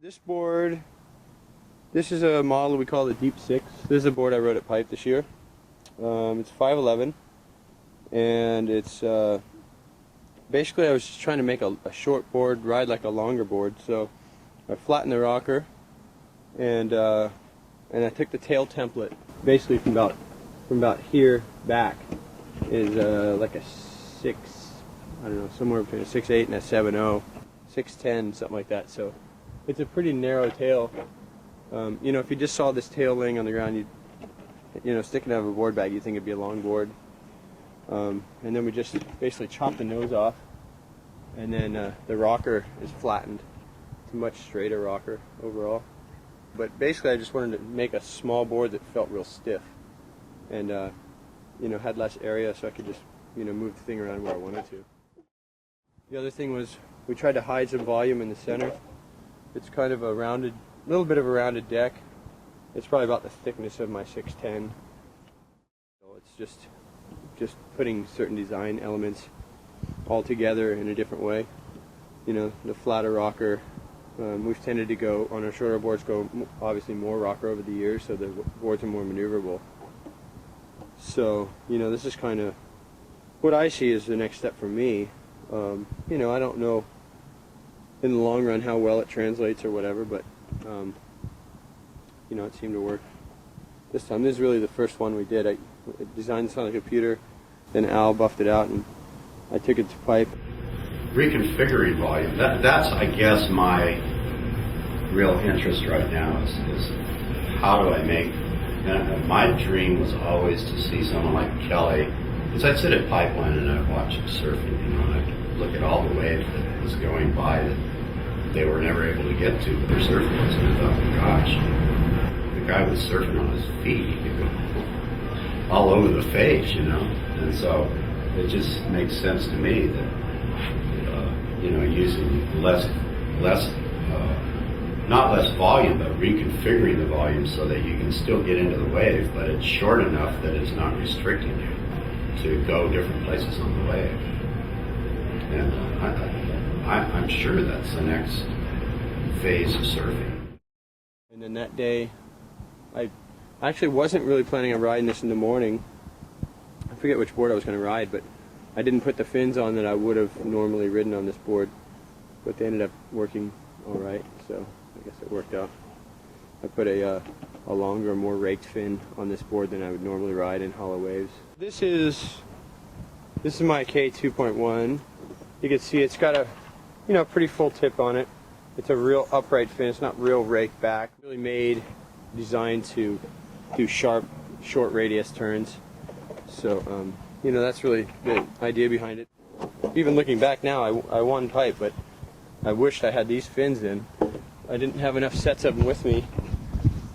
This board, this is a model we call the Deep 6. This is a board I rode at Pipe this year. It's 5'11", and it's basically I was just trying to make a short board ride like a longer board. So I flattened the rocker, and I took the tail template basically from about here back is like a 6, I don't know, somewhere between a 6'8" and a 7'0", 6'10", something like that. So it's a pretty narrow tail. You know, if you just saw this tail laying on the ground, you know, sticking out of a board bag, you'd think it'd be a long board. And then we just basically chopped the nose off, and then the rocker is flattened. It's a much straighter rocker overall. But basically, I just wanted to make a small board that felt real stiff, and you know, had less area, so I could just, you know, move the thing around where I wanted to. The other thing was we tried to hide some volume in the center. It's kind of a rounded, little bit of a rounded deck. It's probably about the thickness of my 6'10". So it's just putting certain design elements all together in a different way. You know, the flatter rocker. We've tended to go, on our shorter boards, go obviously more rocker over the years, so the boards are more maneuverable. So, you know, this is kind of what I see as the next step for me. You know, I don't know in the long run how well it translates or whatever, but you know, it seemed to work this time. This is really the first one we did. I designed this on a computer, then Al buffed it out, and I took it to Pipe. Reconfiguring volume, that's I guess my real interest right now is how do I make, and my dream was always to see someone like Kelly, because I'd sit at Pipeline and I'd watch him surfing, you know, and I'd look at all the waves that was going by that they were never able to get to with their surfboards, and I thought, oh, gosh, the guy was surfing on his feet, he could go all over the face, you know, and so it just makes sense to me that you know, using not less volume, but reconfiguring the volume so that you can still get into the wave, but it's short enough that it's not restricting you to go different places on the wave. And I'm sure that's the next phase of surfing. And then that day, I actually wasn't really planning on riding this in the morning. I forget which board I was going to ride, but I didn't put the fins on that I would have normally ridden on this board, but they ended up working all right, so I guess it worked out. I put a longer, more raked fin on this board than I would normally ride in hollow waves. This is my K2.1. You can see it's got a, you know, pretty full tip on it. It's a real upright fin. It's not real raked back. Really designed to do sharp, short radius turns. So, you know, that's really the idea behind it. Even looking back now, I won Pipe, but I wished I had these fins in. I didn't have enough sets of them with me.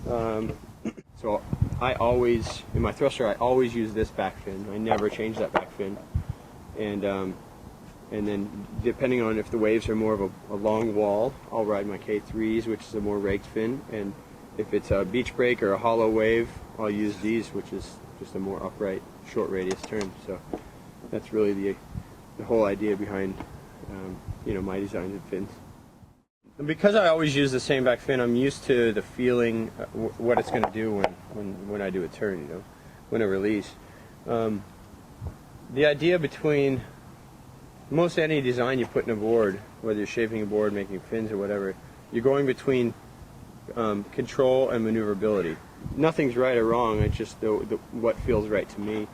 So I always, in my thruster, I always use this back fin. I never change that back fin. And then depending on if the waves are more of a long wall, I'll ride my K3s, which is a more raked fin. And if it's a beach break or a hollow wave, I'll use these, which is just a more upright, short radius turn. So that's really the whole idea behind you know, my designs of fins. And because I always use the same back fin, I'm used to the feeling what it's going to do when I do a turn, you know, when I release. The idea behind most any design you put in a board, whether you're shaping a board, making fins or whatever, you're going between control and maneuverability. Nothing's right or wrong, it's just what feels right to me.